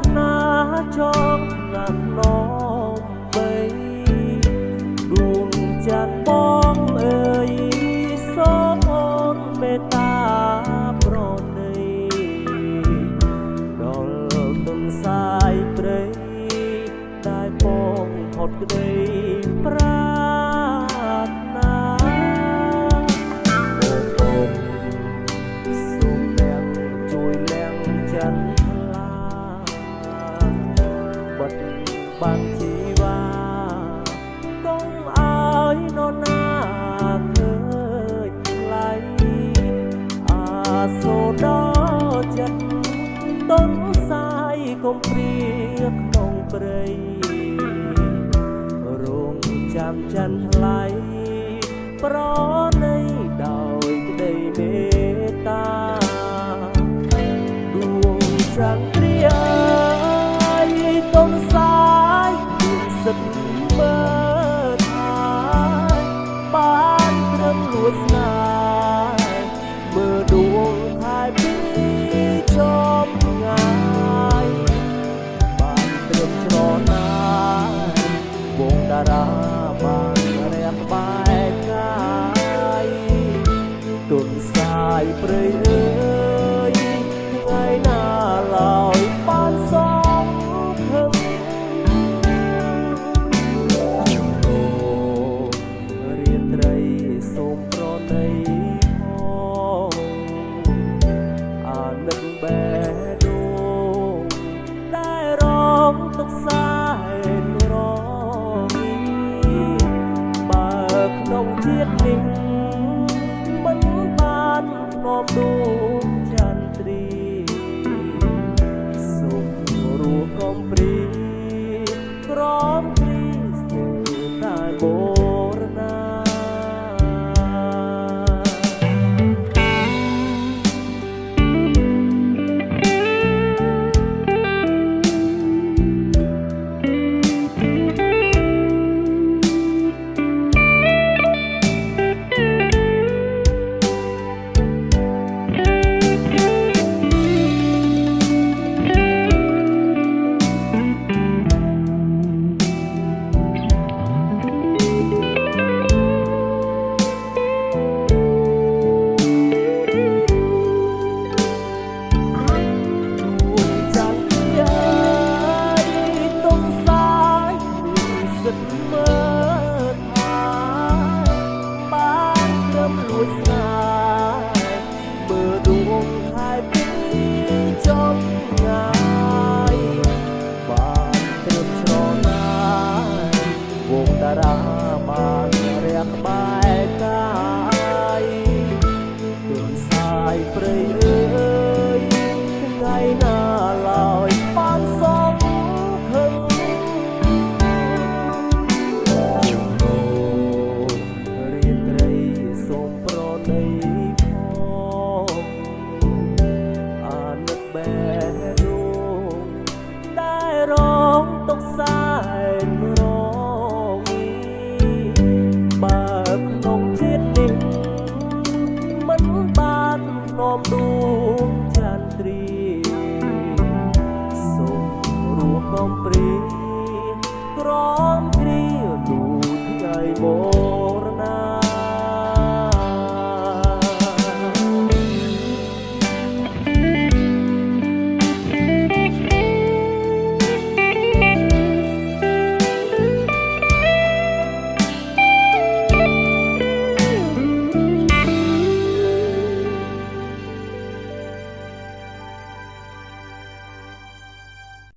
ថ្នាចងណាស់នំបីដួងច័ន្ទបងអើយសូមអូនមេត្តាប្រណីដល់ទុនសាយព្រៃដែលបងហត់ក្តីប្រាថ្នាសូមអ្នកជួយលៀងច័ន្ទថ្លាបិទបាំងជីវ៉ាកុំឲ្យនរណាឃើញថ្លៃអាសូរដល់ចិត្តទុនសាយកុំព្រាក្នុងព្រៃរងចាំច័ន្ទថ្លៃប្រណីដោយក្តីមេត្តាដួងច័ន្ទព្រាយទុនសាយសិតមើលថាបានត្រឹមលួចស្នេហ៍មើលដួងខែពីចំងាយបានត្រឹមច្រណាវងតារាបានរះក្បែរកាយទុនសាយព្រៃអើយថ្ងៃណាឡើយបានសងខឹងជំនោរាត្រីសូមប្រណីផងអានឹកបែដូងដែលរងទុកសាយរងបើក្នុងជាតិនេះមិនបាននាំដួងច័ន្ទទ្រីសូមរស់កំព្រីក្រំព្រីស្ទើរតែបរណាបានរះក្បែរកាយទុនសាយព្រៃអើយថ្ងៃណាឡើយបានសងខឹងជំនោរាត្រីសូមប្រណីផងអានឹកបែដូងដែលរងទុកសាយនាំដួងច័ន្ទទ្រីសូមរស់កំព្រីក្រំគ្រាលូថ្ងៃមក